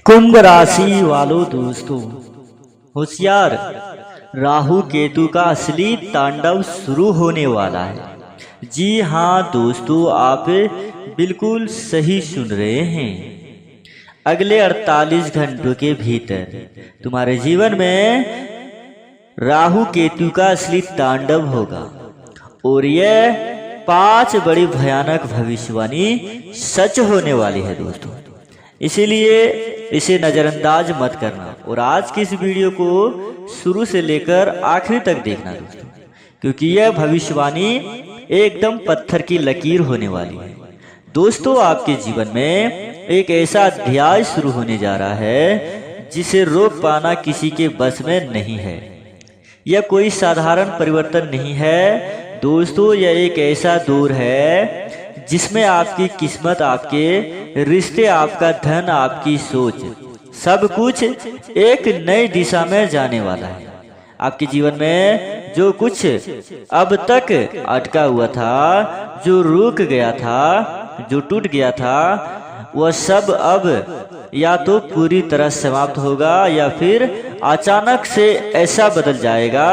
कुंभ राशि वालों दोस्तों, होशियार, राहु केतु का असली तांडव शुरू होने वाला है। जी हाँ दोस्तों, आप बिल्कुल सही सुन रहे हैं। अगले 48 घंटों के भीतर तुम्हारे जीवन में राहु केतु का असली तांडव होगा और यह 5 बड़ी भयानक भविष्यवाणी सच होने वाली है दोस्तों। इसीलिए इसे नज़रअंदाज मत करना और आज की इस वीडियो को शुरू से लेकर आखिरी तक देखना दोस्तों, क्योंकि यह भविष्यवाणी एकदम पत्थर की लकीर होने वाली है। दोस्तों, आपके जीवन में एक ऐसा अध्याय शुरू होने जा रहा है जिसे रोक पाना किसी के बस में नहीं है। यह कोई साधारण परिवर्तन नहीं है दोस्तों, यह एक ऐसा दौर है जिसमें आपकी किस्मत, आपके रिश्ते, आपका धन, आपकी सोच, सब कुछ एक नई दिशा में जाने वाला है। आपके जीवन में जो कुछ अब तक अटका हुआ था, जो रुक गया था, जो टूट गया था, वह सब अब या तो पूरी तरह समाप्त होगा या फिर अचानक से ऐसा बदल जाएगा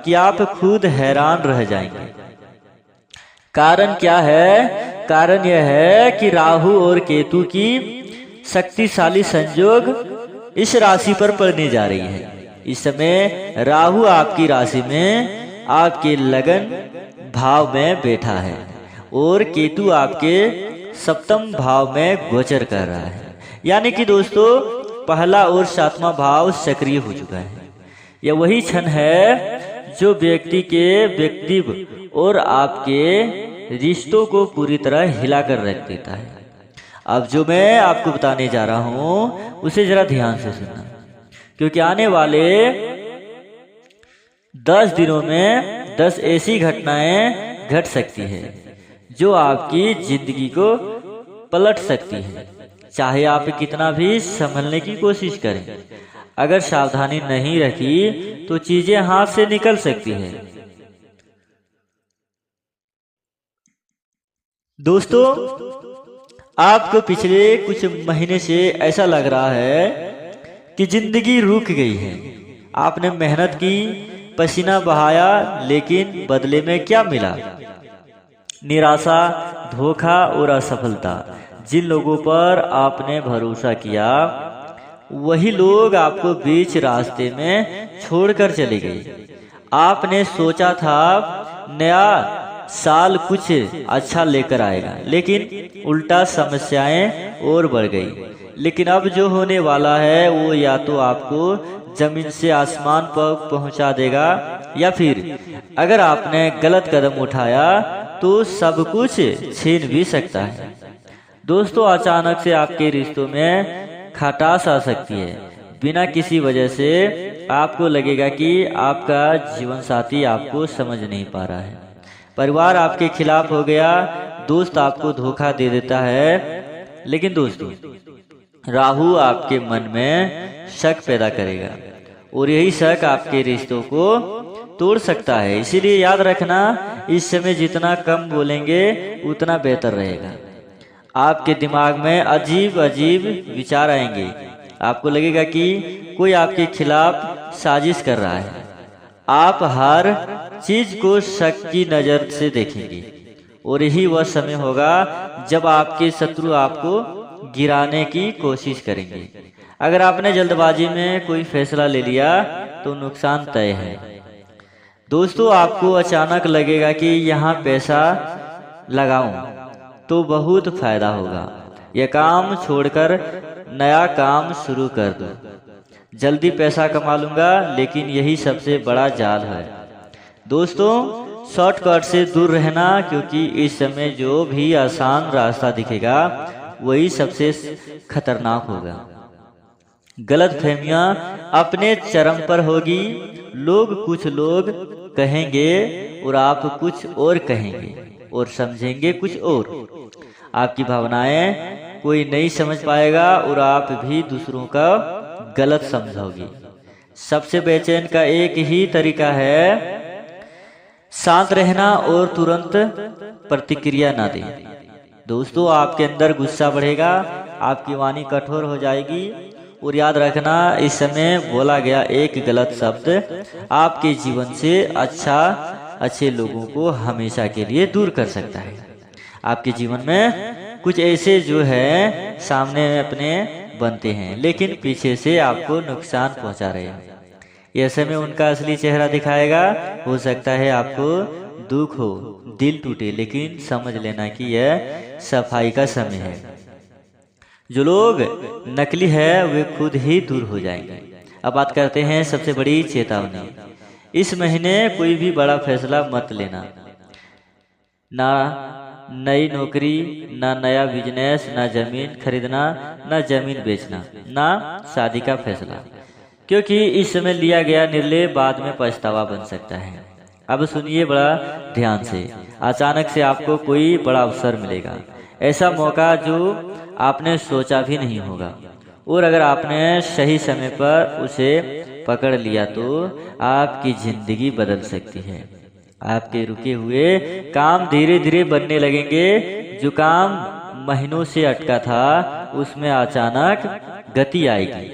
कि आप खुद हैरान रह जाएंगे। कारण क्या है? कारण यह है कि राहु और केतु की शक्तिशाली संयोग इस राशि पर पड़ने जा रही है। इस समय राहु आपकी राशि में आपके लगन भाव में बैठा है और केतु आपके सप्तम भाव में गोचर कर रहा है। यानी कि दोस्तों, पहला और 7वां भाव सक्रिय हो चुका है। यह वही क्षण है जो व्यक्ति के व्यक्तित्व और आपके रिश्तों को पूरी तरह हिलाकर रख देता है। अब जो मैं आपको बताने जा रहा हूं उसे जरा ध्यान से सुनना, क्योंकि आने वाले 10 दिनों में 10 ऐसी घटनाएं घट सकती है जो आपकी जिंदगी को पलट सकती है। चाहे आप कितना भी संभलने की कोशिश करें, अगर सावधानी नहीं रखी तो चीजें हाथ से निकल सकती है। दोस्तों, आपको पिछले कुछ महीने से ऐसा लग रहा है कि जिंदगी रुक गई है। आपने मेहनत की, पसीना बहाया, लेकिन बदले में क्या मिला? निराशा, धोखा और असफलता। जिन लोगों पर आपने भरोसा किया वही लोग आपको बीच रास्ते में छोड़कर चले गए। आपने सोचा था नया साल कुछ अच्छा लेकर आएगा, लेकिन उल्टा समस्याएं और बढ़ गई। लेकिन अब जो होने वाला है वो या तो आपको जमीन से आसमान पर पहुंचा देगा, या फिर अगर आपने गलत कदम उठाया तो सब कुछ छीन भी सकता है। दोस्तों, अचानक से आपके रिश्तों में खटास आ सकती है। बिना किसी वजह से आपको लगेगा कि आपका जीवन साथी आपको समझ नहीं पा रहा है। परिवार आपके खिलाफ हो गया, दोस्त आपको धोखा दे देता है। लेकिन दोस्तों, राहु आपके मन में शक पैदा करेगा और यही शक आपके रिश्तों को तोड़ सकता है। इसीलिए याद रखना, इस समय जितना कम बोलेंगे उतना बेहतर रहेगा। आपके दिमाग में अजीब अजीब विचार आएंगे। आपको लगेगा कि कोई आपके खिलाफ साजिश कर रहा है। आप हर चीज को शक की नजर से देखेंगे और यही वह समय होगा जब आपके शत्रु आपको गिराने की कोशिश करेंगे। अगर आपने जल्दबाजी में कोई फैसला ले लिया तो नुकसान तय है। दोस्तों, आपको अचानक लगेगा कि यहाँ पैसा लगाऊं तो बहुत फायदा होगा। यह काम छोड़कर नया काम शुरू कर दो, जल्दी पैसा कमा लूंगा। लेकिन यही सबसे बड़ा जाल है। दोस्तों, शॉर्टकट से दूर रहना, क्योंकि इस समय जो भी आसान रास्ता दिखेगा वही सबसे खतरनाक होगा। गलतफहमियां अपने चरम पर होगी। कुछ लोग कहेंगे और आप कुछ और कहेंगे और समझेंगे कुछ और। आपकी भावनाएं कोई नहीं समझ पाएगा और आप भी दूसरों का गलत समझोगे। सबसे बेचैन का एक ही तरीका है, शांत रहना और तुरंत प्रतिक्रिया ना दें। दोस्तों, आपके अंदर गुस्सा बढ़ेगा, आपकी वाणी कठोर हो जाएगी और याद रखना, इस समय बोला गया एक गलत शब्द आपके जीवन से अच्छे लोगों को हमेशा के लिए दूर कर सकता है। आपके जीवन में कुछ ऐसे जो है सामने अपने बनते हैं, लेकिन पीछे से आपको नुकसान पहुंचा रहे हैं। यह समय उनका असली चेहरा दिखाएगा। हो सकता है आपको दुख हो, दिल टूटे, लेकिन समझ लेना कि यह सफाई का समय है। जो लोग नकली है वे खुद ही दूर हो जाएंगे। अब बात करते हैं सबसे बड़ी चेतावनी। इस महीने कोई भी बड़ा फैसला मत लेना। ना नई नौकरी, ना नया बिजनेस, ना जमीन खरीदना, ना जमीन बेचना, ना शादी का फैसला, क्योंकि इस समय लिया गया निर्णय बाद में पछतावा बन सकता है। अब सुनिए बड़ा ध्यान से। अचानक से आपको कोई बड़ा अवसर मिलेगा, ऐसा मौका जो आपने सोचा भी नहीं होगा, और अगर आपने सही समय पर उसे पकड़ लिया तो आपकी जिंदगी बदल सकती है। आपके रुके हुए काम धीरे धीरे बनने लगेंगे। जो काम महीनों से अटका था उसमें अचानक गति आएगी।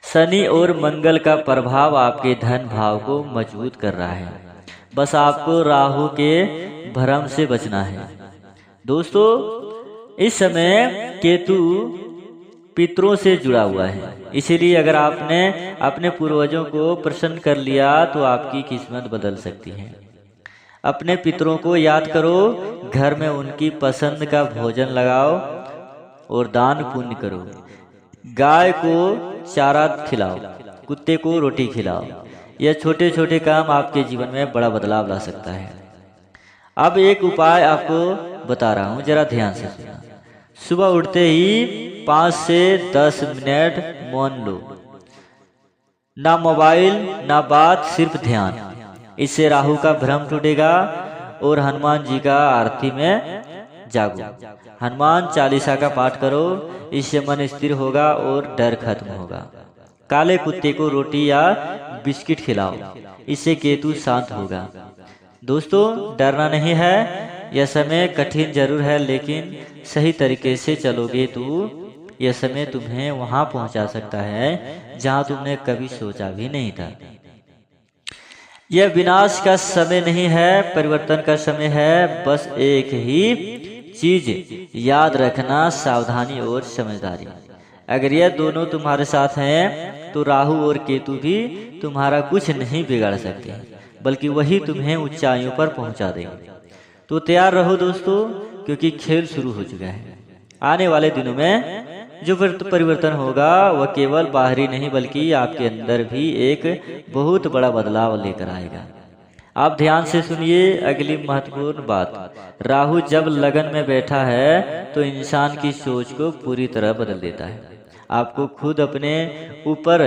शनि और मंगल का प्रभाव आपके धन भाव को मजबूत कर रहा है। बस आपको राहु के भ्रम से बचना है। दोस्तों, इस समय केतु पितरों से जुड़ा हुआ है, इसीलिए अगर आपने अपने पूर्वजों को प्रसन्न कर लिया तो आपकी किस्मत बदल सकती है। अपने पितरों को याद करो, घर में उनकी पसंद का भोजन लगाओ और दान पुण्य करो। गाय को चारा खिलाओ, कुत्ते को रोटी खिलाओ। यह छोटे छोटे काम आपके जीवन में बड़ा बदलाव ला सकता है। अब एक उपाय आपको बता रहा हूँ, जरा ध्यान से सुनना। सुबह उठते ही 5 से 10 मिनट मौन लो। ना मोबाइल ना बात, सिर्फ ध्यान। इससे राहु का भ्रम टूटेगा और हनुमान जी का आरती में जागो। हनुमान चालीसा का पाठ करो, इससे मन स्थिर होगा और डर खत्म होगा। काले कुत्ते को रोटी या बिस्किट खिलाओ, इससे केतु शांत होगा। दोस्तों, डरना नहीं है। यह समय कठिन जरूर है, लेकिन सही तरीके से चलोगे तो यह समय तुम्हें वहां पहुंचा सकता है जहां तुमने कभी सोचा भी नहीं था। यह विनाश का समय नहीं है, परिवर्तन का समय है। बस एक ही चीज याद रखना, सावधानी और समझदारी। अगर यह दोनों तुम्हारे साथ हैं तो राहु और केतु भी तुम्हारा कुछ नहीं बिगाड़ सकते, बल्कि वही तुम्हें ऊंचाइयों पर पहुंचा देंगे। तो तैयार रहो दोस्तों, क्योंकि खेल शुरू हो चुका है। आने वाले दिनों में जो परिवर्तन होगा वह केवल बाहरी नहीं बल्कि आपके अंदर भी एक बहुत बड़ा बदलाव लेकर आएगा। आप ध्यान से सुनिए अगली महत्वपूर्ण बात। राहु जब लगन में बैठा है तो इंसान की सोच को पूरी तरह बदल देता है। आपको खुद अपने ऊपर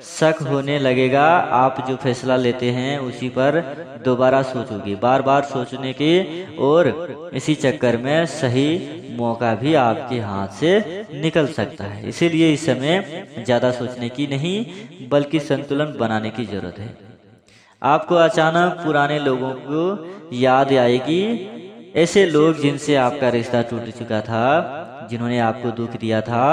शक होने लगेगा। आप जो फैसला लेते हैं उसी पर दोबारा सोचोगे, बार बार सोचने के, और इसी चक्कर में सही मौका भी आपके हाथ से निकल सकता है। इसीलिए इस समय ज्यादा सोचने की नहीं बल्कि संतुलन बनाने की जरूरत है। आपको अचानक पुराने लोगों को याद आएगी, ऐसे लोग जिनसे आपका रिश्ता टूट चुका था, जिन्होंने आपको दुख दिया था।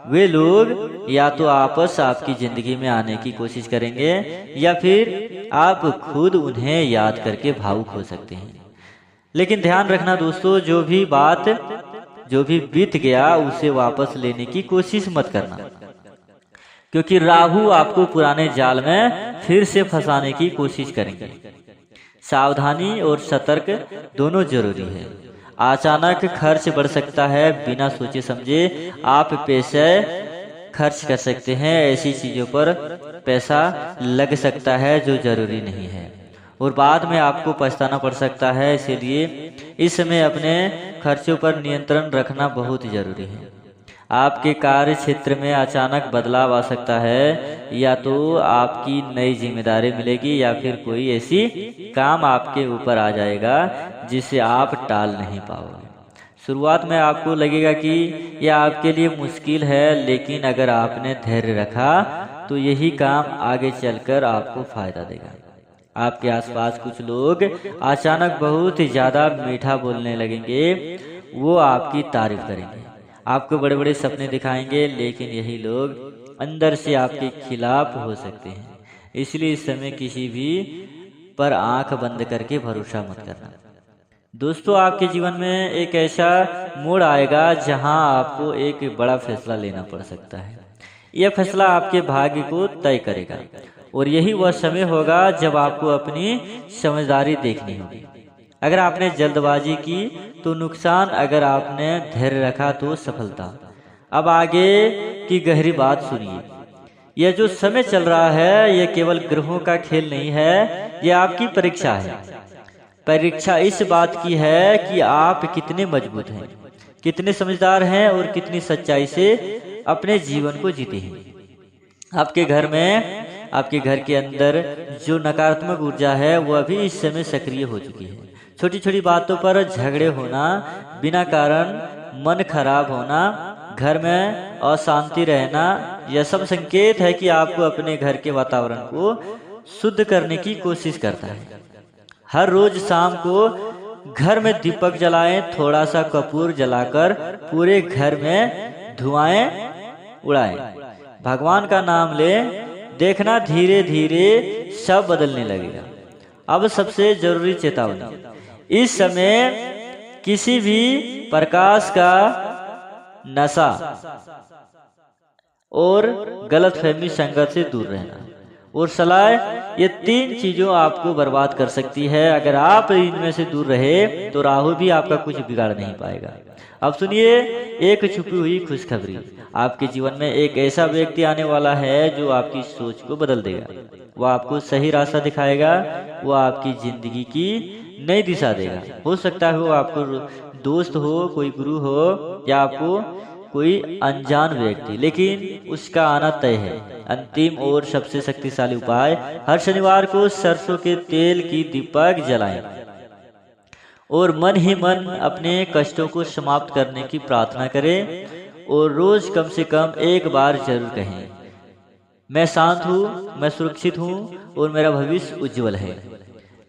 वे लोग या तो आपस आपकी जिंदगी में आने की कोशिश करेंगे या फिर आप खुद उन्हें याद करके भावुक हो सकते हैं। लेकिन ध्यान रखना दोस्तों, जो भी बीत गया उसे वापस लेने की कोशिश मत करना, क्योंकि राहु आपको पुराने जाल में फिर से फंसाने की कोशिश करेंगे। सावधानी और सतर्क दोनों जरूरी है। अचानक खर्च बढ़ सकता है, बिना सोचे समझे आप पैसे खर्च कर सकते हैं। ऐसी चीजों पर पैसा लग सकता है जो जरूरी नहीं है और बाद में आपको पछताना पड़ सकता है। इसीलिए इस समय अपने खर्चों पर नियंत्रण रखना बहुत जरूरी है। आपके कार्य क्षेत्र में अचानक बदलाव आ सकता है, या तो आपकी नई जिम्मेदारी मिलेगी या फिर कोई ऐसी काम आपके ऊपर आ जाएगा जिसे आप टाल नहीं पाओगे। शुरुआत में आपको लगेगा कि यह आपके लिए मुश्किल है, लेकिन अगर आपने धैर्य रखा तो यही काम आगे चलकर आपको फायदा देगा। आपके आसपास कुछ लोग अचानक बहुत ज्यादा मीठा बोलने लगेंगे, वो आपकी तारीफ करेंगे, आपको बड़े बड़े सपने दिखाएंगे, लेकिन यही लोग अंदर से आपके खिलाफ हो सकते हैं। इसलिए इस समय किसी भी पर आंख बंद करके भरोसा मत करना। दोस्तों, आपके जीवन में एक ऐसा मोड़ आएगा जहां आपको एक बड़ा फैसला लेना पड़ सकता है। यह फैसला आपके भाग्य को तय करेगा, और यही वह समय होगा जब आपको अपनी समझदारी देखनी होगी। अगर आपने जल्दबाजी की तो नुकसान, अगर आपने धैर्य रखा तो सफलता। अब आगे की गहरी बात सुनिए। यह जो समय चल रहा है, यह केवल ग्रहों का खेल नहीं है, यह आपकी परीक्षा है। परीक्षा इस बात की है कि आप कितने मजबूत हैं, कितने समझदार हैं और कितनी सच्चाई से अपने जीवन को जीते हैं। आपके घर के अंदर जो नकारात्मक ऊर्जा है वह भी इस समय सक्रिय हो चुकी है। छोटी छोटी बातों पर झगड़े होना, बिना कारण मन खराब होना, घर में अशांति रहना, यह सब संकेत है कि आपको अपने घर के वातावरण को शुद्ध करने की कोशिश करता है। हर रोज शाम को घर में दीपक जलाएं, थोड़ा सा कपूर जलाकर पूरे घर में धुआं उड़ाएं, भगवान का नाम लें, देखना धीरे धीरे सब बदलने लगेगा। अब सबसे जरूरी चेतावनी, इस समय किसी भी प्रकाश का नशा और गलतफहमी संगत से दूर रहना और सलाह, ये 3 चीजों आपको बर्बाद कर सकती है। अगर आप इनमें से दूर रहे तो राहु भी आपका कुछ बिगाड़ नहीं पाएगा। अब सुनिए एक छुपी हुई खुशखबरी। आपके जीवन में एक ऐसा व्यक्ति आने वाला है जो आपकी सोच को बदल देगा। वह आपको सही रास्ता दिखाएगा, वह आपकी जिंदगी की नई दिशा देगा। हो सकता है वो आपको दोस्त हो, कोई गुरु हो, या आपको कोई अनजान व्यक्ति, लेकिन उसका आना तय है। अंतिम और सबसे शक्तिशाली उपाय, हर शनिवार को सरसों के तेल की दीपक जलाएं और मन ही मन अपने कष्टों को समाप्त करने की प्रार्थना करें, और रोज कम से कम एक बार जरूर कहें, मैं शांत हूँ, मैं सुरक्षित हूँ और मेरा भविष्य उज्जवल है।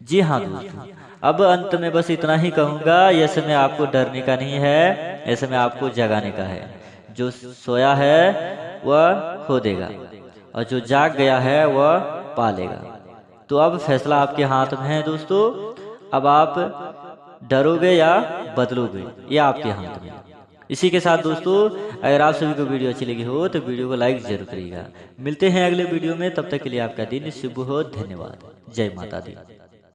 जी हाँ दोस्तों, अब अंत में बस इतना ही कहूँगा, यह समय आपको डरने का नहीं है, यह समय आपको जगाने का है। जो सोया है वह खो देगा और जो जाग गया है वह पा लेगा। तो अब फैसला आपके हाथ में है दोस्तों। अब आप डरोगे या बदलोगे, यह आपके हाथ में है। इसी के साथ दोस्तों, अगर आप सभी को वीडियो अच्छी लगी हो तो वीडियो को लाइक जरूर करिएगा। मिलते हैं अगले वीडियो में, तब तक के लिए आपका दिन शुभ हो। धन्यवाद। जय माता दी।